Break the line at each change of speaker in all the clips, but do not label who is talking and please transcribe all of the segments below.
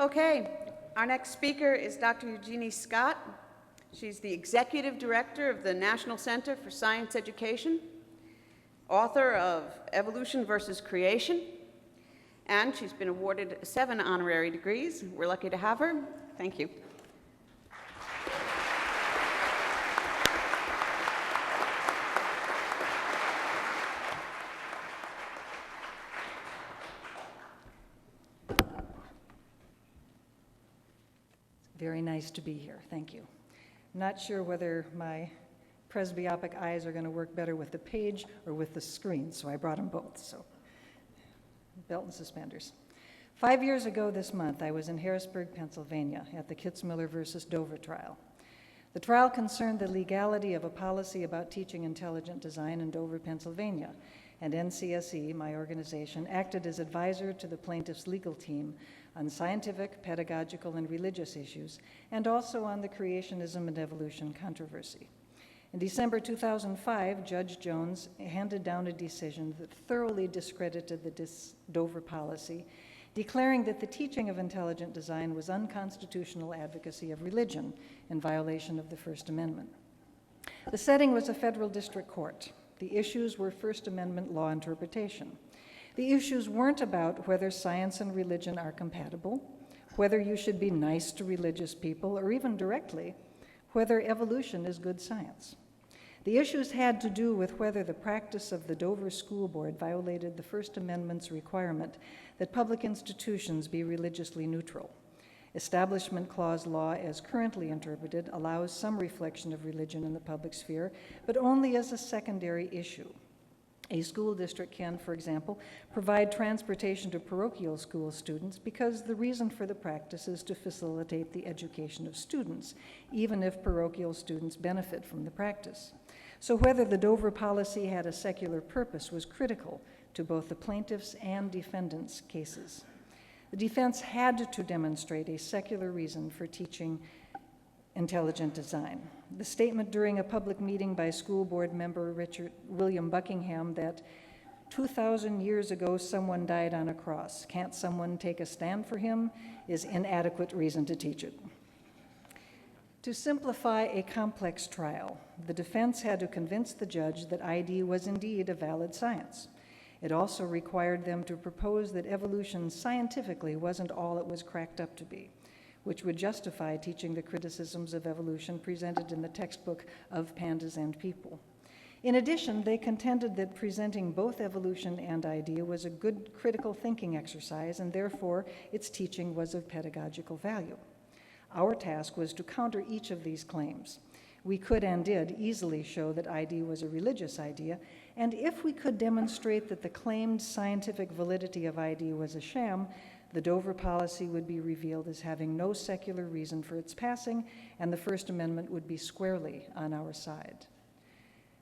Okay, our next speaker is Dr. Eugenie Scott. She's the Executive Director of the National Center for Science Education, author of Evolution versus Creation, and she's been awarded 7 honorary degrees. We're lucky to have her. Thank you.
Very nice to be here, thank you. Not sure whether my presbyopic eyes are going to work better with the page or with the screen, so I brought them both, so belt and suspenders. 5 years ago this month, I was in Harrisburg, Pennsylvania at the Kitzmiller versus Dover trial. The trial concerned the legality of a policy about teaching intelligent design in Dover, Pennsylvania, and NCSE, my organization, acted as advisor to the plaintiff's legal team on scientific, pedagogical, and religious issues, and also on the creationism and evolution controversy. In December 2005, Judge Jones handed down a decision that thoroughly discredited the Dover policy, declaring that the teaching of intelligent design was unconstitutional advocacy of religion in violation of the First Amendment. The setting was a federal district court. The issues were First Amendment law interpretation. The issues weren't about whether science and religion are compatible, whether you should be nice to religious people, or even directly, whether evolution is good science. The issues had to do with whether the practice of the Dover School Board violated the First Amendment's requirement that public institutions be religiously neutral. Establishment Clause law, as currently interpreted, allows some reflection of religion in the public sphere, but only as a secondary issue. A school district can, for example, provide transportation to parochial school students because the reason for the practice is to facilitate the education of students, even if parochial students benefit from the practice. So whether the Dover policy had a secular purpose was critical to both the plaintiffs' and defendants' cases. The defense had to demonstrate a secular reason for teaching intelligent design. The statement during a public meeting by school board member William Buckingham that 2,000 years ago someone died on a cross, can't someone take a stand for him, is inadequate reason to teach it. To simplify a complex trial, the defense had to convince the judge that ID was indeed a valid science. It also required them to propose that evolution scientifically wasn't all it was cracked up to be, which would justify teaching the criticisms of evolution presented in the textbook Of Pandas and People. In addition, they contended that presenting both evolution and idea was a good critical thinking exercise, and therefore its teaching was of pedagogical value. Our task was to counter each of these claims. We could and did easily show that ID was a religious idea, and if we could demonstrate that the claimed scientific validity of ID was a sham, the Dover policy would be revealed as having no secular reason for its passing, and the First Amendment would be squarely on our side.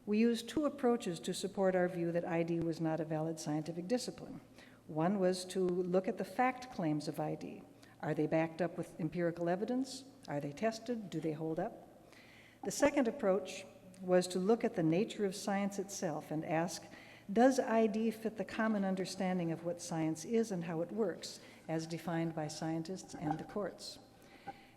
We used 2 approaches to support our view that ID was not a valid scientific discipline. One was to look at the fact claims of ID. Are they backed up with empirical evidence? Are they tested? Do they hold up? The second approach was to look at the nature of science itself and ask, does ID fit the common understanding of what science is and how it works, as defined by scientists and the courts?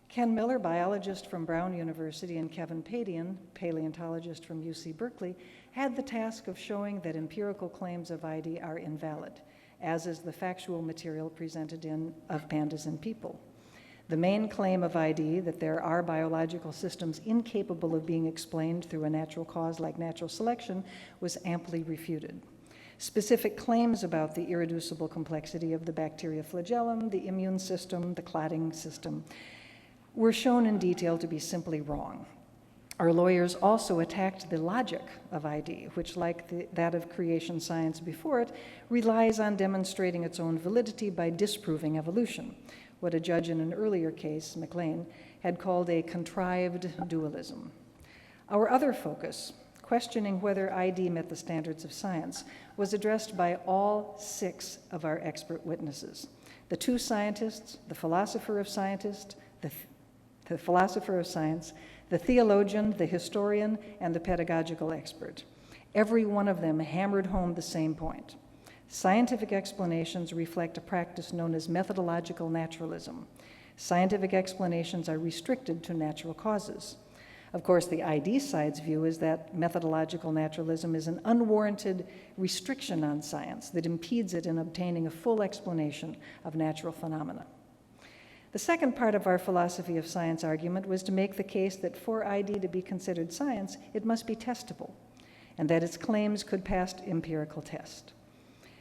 Ken Miller, biologist from Brown University, and Kevin Padian, paleontologist from UC Berkeley, had the task of showing that empirical claims of ID are invalid, as is the factual material presented in Of Pandas and People. The main claim of ID, that there are biological systems incapable of being explained through a natural cause like natural selection, was amply refuted. Specific claims about the irreducible complexity of the bacteria flagellum, the immune system, the clotting system, were shown in detail to be simply wrong. Our lawyers also attacked the logic of ID, which, like that of creation science before it, relies on demonstrating its own validity by disproving evolution, what a judge in an earlier case, McLean, had called a contrived dualism. Our other focus, questioning whether ID met the standards of science, was addressed by all 6 of our expert witnesses: the 2 scientists, the philosopher of scientists, the philosopher of science, the theologian, the historian, and the pedagogical expert. Every one of them hammered home the same point. Scientific explanations reflect a practice known as methodological naturalism. Scientific explanations are restricted to natural causes. Of course, the ID side's view is that methodological naturalism is an unwarranted restriction on science that impedes it in obtaining a full explanation of natural phenomena. The second part of our philosophy of science argument was to make the case that for ID to be considered science, it must be testable, and that its claims could pass empirical test.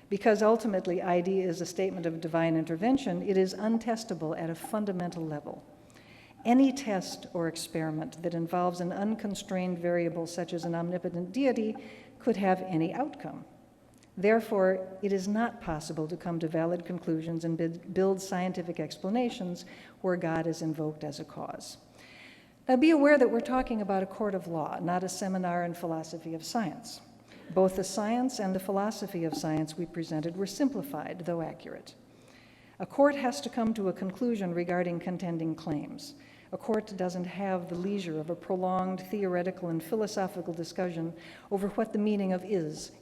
Because ultimately ID is a statement of divine intervention, it is untestable at a fundamental level. Any test or experiment that involves an unconstrained variable such as an omnipotent deity could have any outcome. Therefore, it is not possible to come to valid conclusions and build scientific explanations where God is invoked as a cause. Now, be aware that we're talking about a court of law, not a seminar in philosophy of science. Both the science and the philosophy of science we presented were simplified, though accurate. A court has to come to a conclusion regarding contending claims. A court doesn't have the leisure of a prolonged theoretical and philosophical discussion over what the meaning of is.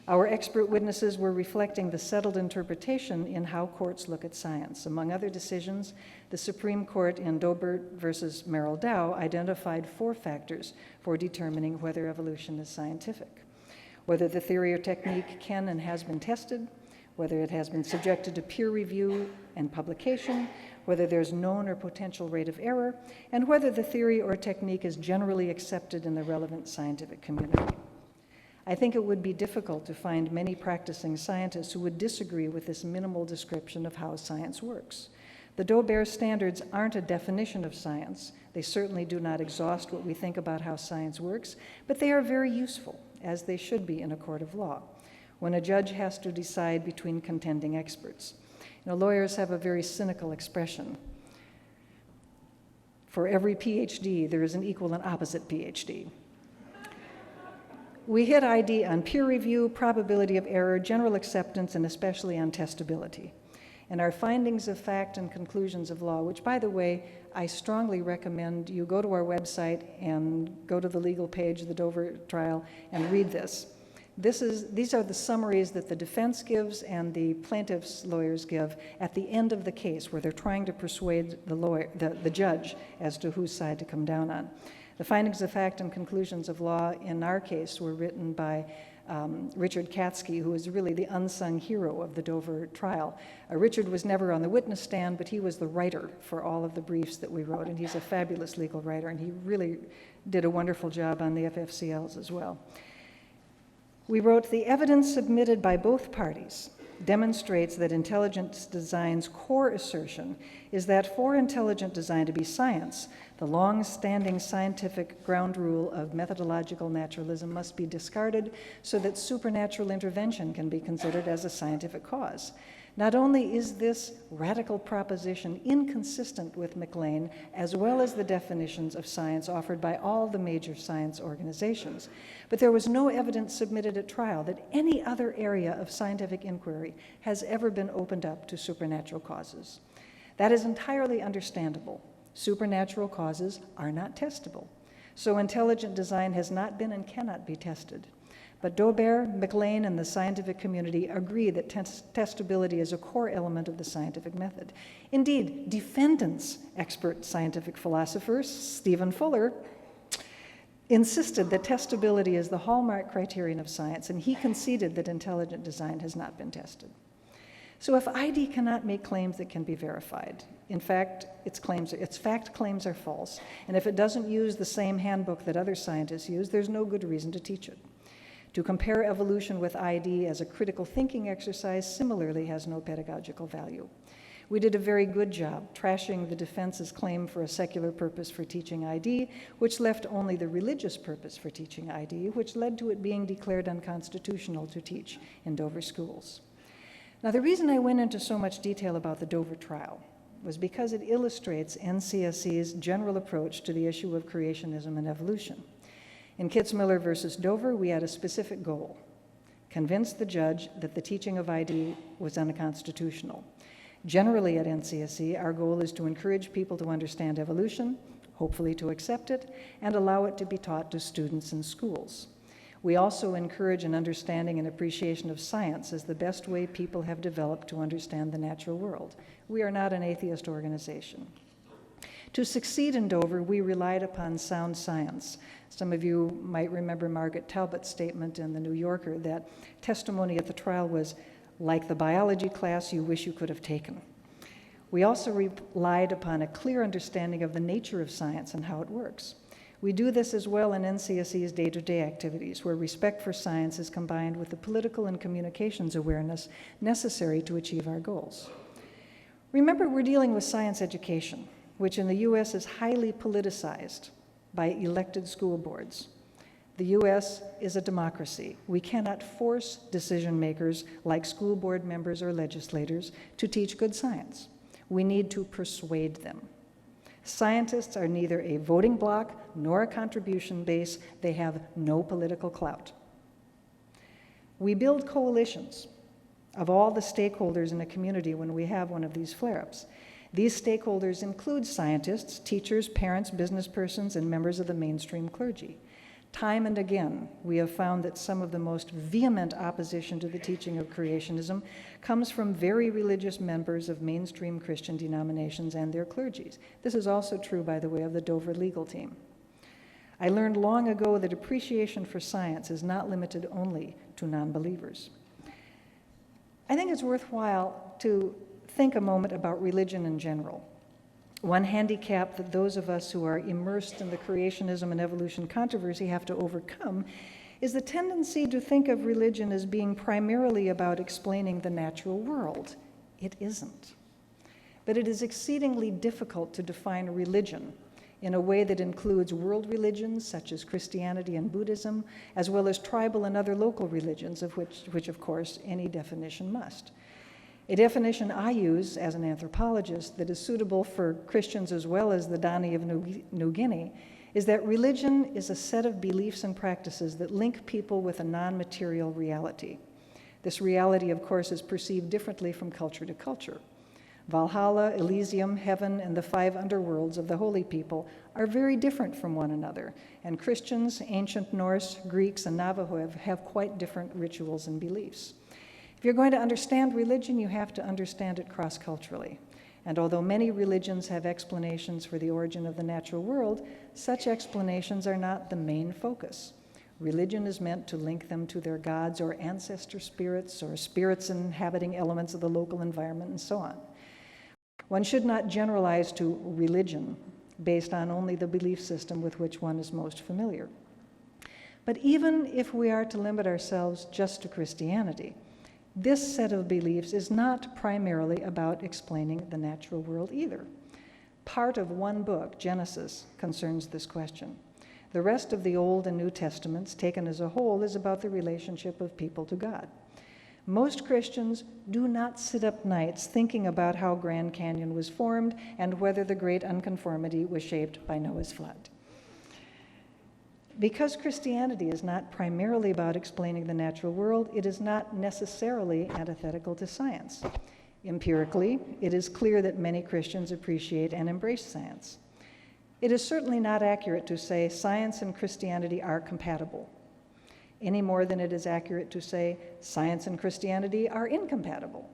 Our expert witnesses were reflecting the settled interpretation in how courts look at science. Among other decisions, the Supreme Court in Dobert versus Merrill Dow identified 4 factors for determining whether evolution is scientific: whether the theory or technique can and has been tested, whether it has been subjected to peer review and publication, whether there's known or potential rate of error, and whether the theory or technique is generally accepted in the relevant scientific community. I think it would be difficult to find many practicing scientists who would disagree with this minimal description of how science works. The Dobert standards aren't a definition of science. They certainly do not exhaust what we think about how science works, but they are very useful, as they should be in a court of law, when a judge has to decide between contending experts. Lawyers have a very cynical expression. For every PhD, there is an equal and opposite PhD. We hit ID on peer review, probability of error, general acceptance, and especially on testability. And our findings of fact and conclusions of law, which, by the way, I strongly recommend you go to our website and go to the legal page of the Dover trial and read this. These are the summaries that the defense gives and the plaintiff's lawyers give at the end of the case, where they're trying to persuade the judge as to whose side to come down on. The findings of fact and conclusions of law in our case were written by Richard Katsky, who is really the unsung hero of the Dover trial. Richard was never on the witness stand, but he was the writer for all of the briefs that we wrote, and he's a fabulous legal writer, and he really did a wonderful job on the FFCLs as well. We wrote, "The evidence submitted by both parties demonstrates that intelligent design's core assertion is that for intelligent design to be science, the long-standing scientific ground rule of methodological naturalism must be discarded so that supernatural intervention can be considered as a scientific cause. Not only is this radical proposition inconsistent with McLean, as well as the definitions of science offered by all the major science organizations, but there was no evidence submitted at trial that any other area of scientific inquiry has ever been opened up to supernatural causes. That is entirely understandable. Supernatural causes are not testable, so intelligent design has not been and cannot be tested. But Dobert, McLean, and the scientific community agree that testability is a core element of the scientific method. Indeed, defendants, expert scientific philosophers, Stephen Fuller, insisted that testability is the hallmark criterion of science, and he conceded that intelligent design has not been tested. So if ID cannot make claims that can be verified, in fact, its fact claims are false, and if it doesn't use the same handbook that other scientists use, there's no good reason to teach it. To compare evolution with ID as a critical thinking exercise similarly has no pedagogical value. We did a very good job trashing the defense's claim for a secular purpose for teaching ID, which left only the religious purpose for teaching ID, which led to it being declared unconstitutional to teach in Dover schools. Now, the reason I went into so much detail about the Dover trial was because it illustrates NCSC's general approach to the issue of creationism and evolution. In Kitzmiller versus Dover, we had a specific goal: convince the judge that the teaching of ID was unconstitutional. Generally at NCSC, our goal is to encourage people to understand evolution, hopefully to accept it, and allow it to be taught to students in schools. We also encourage an understanding and appreciation of science as the best way people have developed to understand the natural world. We are not an atheist organization. To succeed in Dover, we relied upon sound science. Some of you might remember Margaret Talbot's statement in the New Yorker that testimony at the trial was like the biology class you wish you could have taken. We also relied upon a clear understanding of the nature of science and how it works. We do this as well in NCSE's day-to-day activities, where respect for science is combined with the political and communications awareness necessary to achieve our goals. Remember, we're dealing with science education, which in the U.S. is highly politicized by elected school boards. The U.S. is a democracy. We cannot force decision makers like school board members or legislators to teach good science. We need to persuade them. Scientists are neither a voting bloc nor a contribution base. They have no political clout. We build coalitions of all the stakeholders in a community when we have one of these flare-ups. These stakeholders include scientists, teachers, parents, business persons, and members of the mainstream clergy. Time and again, we have found that some of the most vehement opposition to the teaching of creationism comes from very religious members of mainstream Christian denominations and their clergies. This is also true, by the way, of the Dover legal team. I learned long ago that appreciation for science is not limited only to non-believers. I think it's worthwhile to think a moment about religion in general. One handicap that those of us who are immersed in the creationism and evolution controversy have to overcome is the tendency to think of religion as being primarily about explaining the natural world. It isn't. But it is exceedingly difficult to define religion in a way that includes world religions such as Christianity and Buddhism, as well as tribal and other local religions, of which of course any definition must. A definition I use as an anthropologist that is suitable for Christians as well as the Dani of New Guinea is that religion is a set of beliefs and practices that link people with a non-material reality. This reality, of course, is perceived differently from culture to culture. Valhalla, Elysium, heaven, and the 5 underworlds of the holy people are very different from one another, and Christians, ancient Norse, Greeks, and Navajo have quite different rituals and beliefs. If you're going to understand religion, you have to understand it cross-culturally. And although many religions have explanations for the origin of the natural world, such explanations are not the main focus. Religion is meant to link them to their gods or ancestor spirits or spirits inhabiting elements of the local environment and so on. One should not generalize to religion based on only the belief system with which one is most familiar. But even if we are to limit ourselves just to Christianity, this set of beliefs is not primarily about explaining the natural world either. Part of one book, Genesis, concerns this question. The rest of the Old and New Testaments, taken as a whole, is about the relationship of people to God. Most Christians do not sit up nights thinking about how Grand Canyon was formed and whether the great unconformity was shaped by Noah's flood. Because Christianity is not primarily about explaining the natural world, it is not necessarily antithetical to science. Empirically, it is clear that many Christians appreciate and embrace science. It is certainly not accurate to say science and Christianity are compatible, any more than it is accurate to say science and Christianity are incompatible.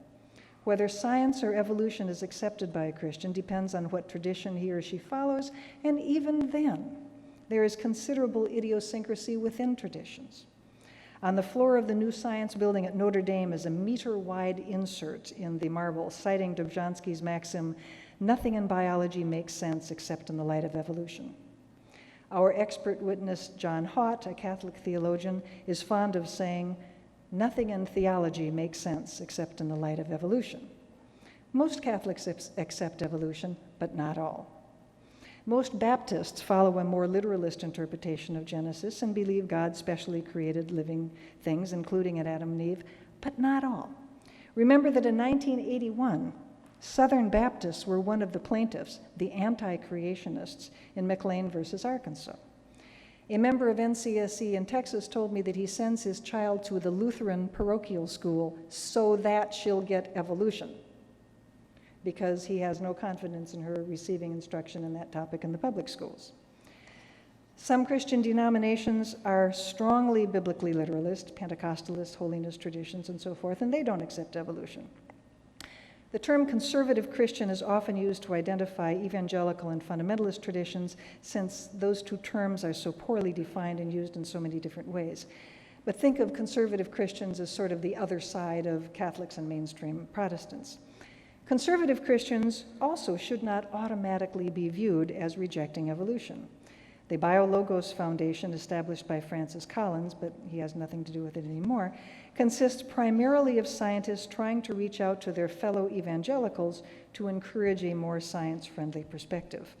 Whether science or evolution is accepted by a Christian depends on what tradition he or she follows, and even then, there is considerable idiosyncrasy within traditions. On the floor of the new science building at Notre Dame is a meter-wide insert in the marble citing Dobzhansky's maxim, "Nothing in biology makes sense except in the light of evolution." Our expert witness, John Haught, a Catholic theologian, is fond of saying, "Nothing in theology makes sense except in the light of evolution." Most Catholics accept evolution, but not all. Most Baptists follow a more literalist interpretation of Genesis and believe God specially created living things, including Adam and Eve, but not all. Remember that in 1981, Southern Baptists were one of the plaintiffs, the anti-creationists, in McLean versus Arkansas. A member of NCSE in Texas told me that he sends his child to the Lutheran parochial school so that she'll get evolution, because he has no confidence in her receiving instruction in that topic in the public schools. Some Christian denominations are strongly biblically literalist, Pentecostalist, holiness traditions, and so forth, and they don't accept evolution. The term conservative Christian is often used to identify evangelical and fundamentalist traditions, since those two terms are so poorly defined and used in so many different ways. But think of conservative Christians as sort of the other side of Catholics and mainstream Protestants. Conservative Christians also should not automatically be viewed as rejecting evolution. The BioLogos Foundation, established by Francis Collins, but he has nothing to do with it anymore, consists primarily of scientists trying to reach out to their fellow evangelicals to encourage a more science-friendly perspective.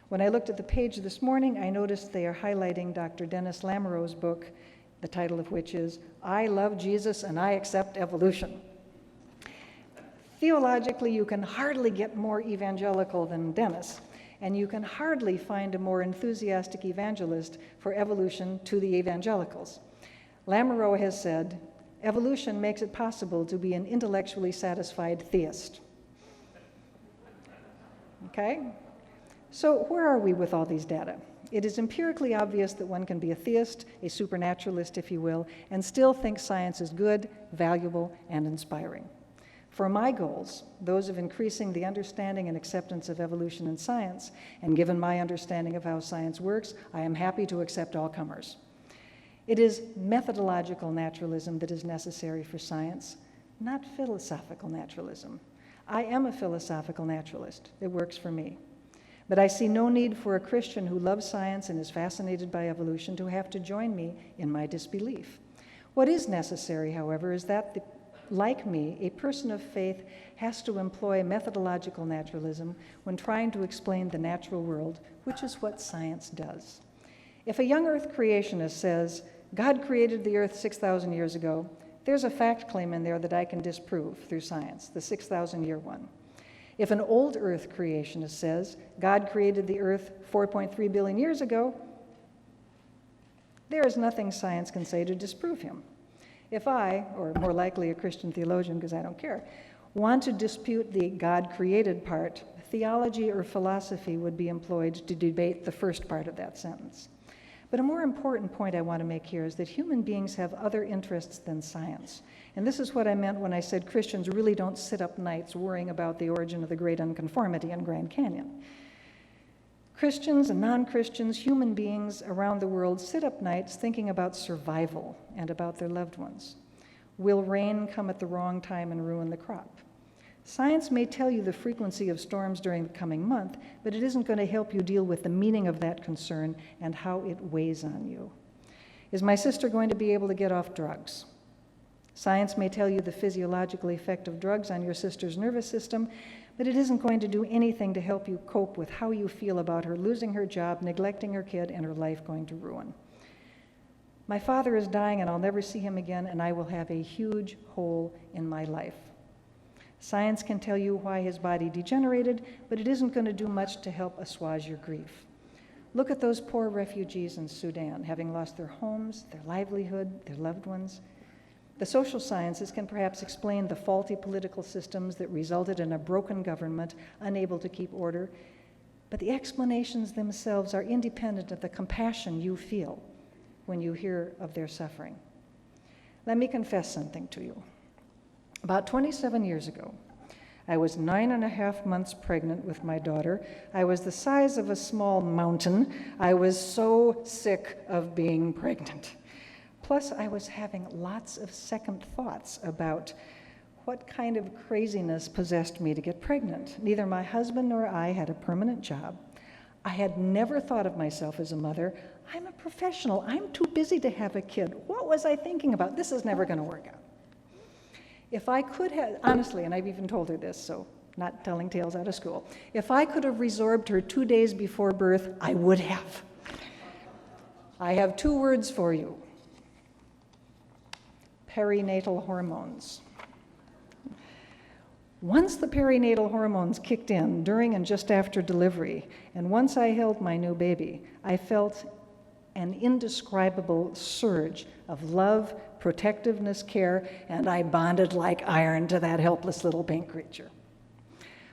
When I looked at the page this morning, I noticed they are highlighting Dr. Dennis Lamoureux's book, the title of which is I Love Jesus and I Accept Evolution. Theologically, you can hardly get more evangelical than Dennis, and you can hardly find a more enthusiastic evangelist for evolution to the evangelicals. Lamoureux has said, evolution makes it possible to be an intellectually satisfied theist. Okay? So where are we with all these data? It is empirically obvious that one can be a theist, a supernaturalist, if you will, and still think science is good, valuable, and inspiring. For my goals, those of increasing the understanding and acceptance of evolution in science, and given my understanding of how science works, I am happy to accept all comers. It is methodological naturalism that is necessary for science, not philosophical naturalism. I am a philosophical naturalist. It works for me. But I see no need for a Christian who loves science and is fascinated by evolution to have to join me in my disbelief. What is necessary, however, is that like me, a person of faith has to employ methodological naturalism when trying to explain the natural world, which is what science does. If a young earth creationist says, God created the earth 6,000 years ago, there's a fact claim in there that I can disprove through science, the 6,000-year one. If an old earth creationist says, God created the earth 4.3 billion years ago, there is nothing science can say to disprove him. If I, or more likely a Christian theologian because I don't care, want to dispute the God created part, theology or philosophy would be employed to debate the first part of that sentence. But a more important point I want to make here is that human beings have other interests than science. And this is what I meant when I said Christians really don't sit up nights worrying about the origin of the great unconformity in Grand Canyon. Christians and non-Christians, human beings around the world sit up nights thinking about survival and about their loved ones. Will rain come at the wrong time and ruin the crop? Science may tell you the frequency of storms during the coming month, but it isn't going to help you deal with the meaning of that concern and how it weighs on you. Is my sister going to be able to get off drugs? Science may tell you the physiological effect of drugs on your sister's nervous system, but it isn't going to do anything to help you cope with how you feel about her losing her job, neglecting her kid, and her life going to ruin. My father is dying and I'll never see him again, and I will have a huge hole in my life. Science can tell you why his body degenerated, but it isn't going to do much to help assuage your grief. Look at those poor refugees in Sudan, having lost their homes, their livelihood, their loved ones. The social sciences can perhaps explain the faulty political systems that resulted in a broken government unable to keep order, but the explanations themselves are independent of the compassion you feel when you hear of their suffering. Let me confess something to you. About 27 years ago, I was 9.5 months pregnant with my daughter. I was the size of a small mountain. I was so sick of being pregnant. Plus, I was having lots of second thoughts about what kind of craziness possessed me to get pregnant. Neither my husband nor I had a permanent job. I had never thought of myself as a mother. I'm a professional. I'm too busy to have a kid. What was I thinking about? This is never going to work out. If I could have, honestly, and I've even told her this, so not telling tales out of school, if I could have resorbed her 2 days before birth, I would have. I have 2 words for you. Perinatal hormones. Once the perinatal hormones kicked in during and just after delivery, and once I held my new baby, I felt an indescribable surge of love, protectiveness, care, and I bonded like iron to that helpless little pink creature.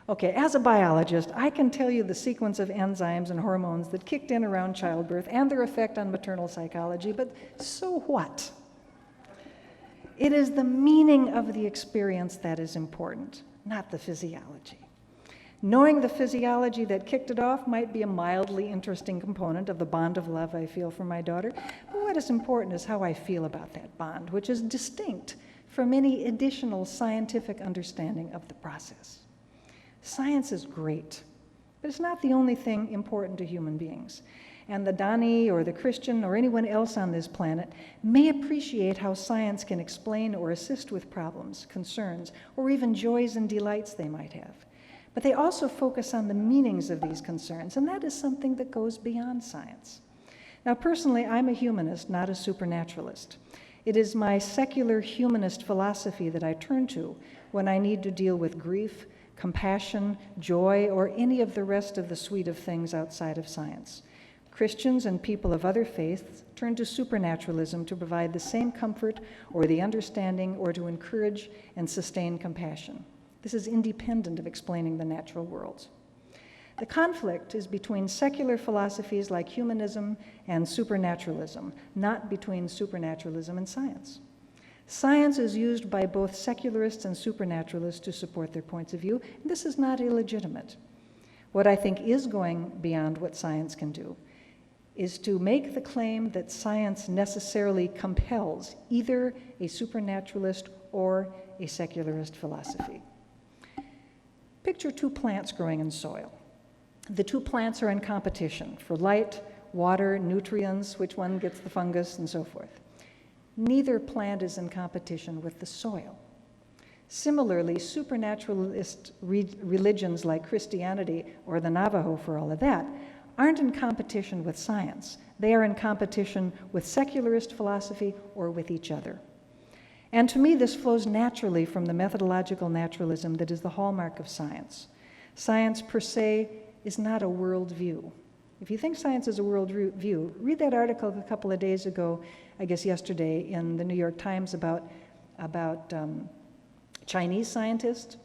Okay, as a biologist, I can tell you the sequence of enzymes and hormones that kicked in around childbirth and their effect on maternal psychology, but so what? It is the meaning of the experience that is important, not the physiology. Knowing the physiology that kicked it off might be a mildly interesting component of the bond of love I feel for my daughter, but what is important is how I feel about that bond, which is distinct from any additional scientific understanding of the process. Science is great, but it's not the only thing important to human beings. And the Dani or the Christian or anyone else on this planet may appreciate how science can explain or assist with problems, concerns, or even joys and delights they might have. But they also focus on the meanings of these concerns, and that is something that goes beyond science. Now, personally, I'm a humanist, not a supernaturalist. It is my secular humanist philosophy that I turn to when I need to deal with grief, compassion, joy, or any of the rest of the suite of things outside of science. Christians and people of other faiths turn to supernaturalism to provide the same comfort or the understanding or to encourage and sustain compassion. This is independent of explaining the natural world. The conflict is between secular philosophies like humanism and supernaturalism, not between supernaturalism and science. Science is used by both secularists and supernaturalists to support their points of view, and this is not illegitimate. What I think is going beyond what science can do is to make the claim that science necessarily compels either a supernaturalist or a secularist philosophy. Picture two plants growing in soil. The two plants are in competition for light, water, nutrients, which one gets the fungus, and so forth. Neither plant is in competition with the soil. Similarly, supernaturalist religions like Christianity or the Navajo, for all of that, aren't in competition with science. They are in competition with secularist philosophy or with each other. And to me, this flows naturally from the methodological naturalism that is the hallmark of science. Science per se is not a worldview. If you think science is a worldview, read that article a couple of days ago, I guess yesterday, in the New York Times about Chinese scientists.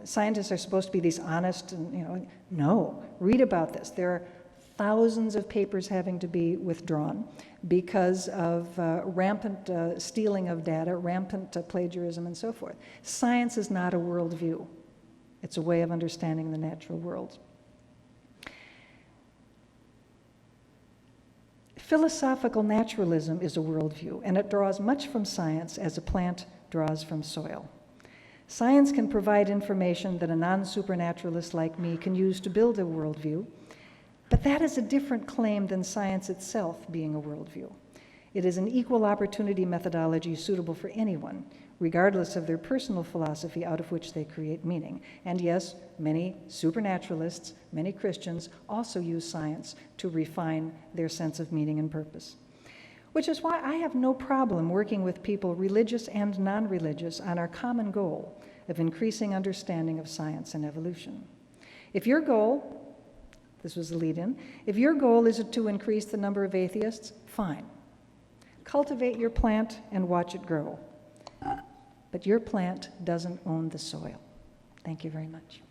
Scientists are supposed to be these honest, and no, read about this. There are thousands of papers having to be withdrawn because of rampant stealing of data, rampant plagiarism, and so forth. Science is not a worldview. It's a way of understanding the natural world. Philosophical naturalism is a worldview, and it draws much from science as a plant draws from soil. Science can provide information that a non-supernaturalist like me can use to build a worldview, but that is a different claim than science itself being a worldview. It is an equal opportunity methodology suitable for anyone, regardless of their personal philosophy out of which they create meaning. And yes, many supernaturalists, many Christians also use science to refine their sense of meaning and purpose. Which is why I have no problem working with people, religious and non-religious, on our common goal of increasing understanding of science and evolution. If your goal, this was the lead-in, if your goal is to increase the number of atheists, fine. Cultivate your plant and watch it grow. But your plant doesn't own the soil. Thank you very much.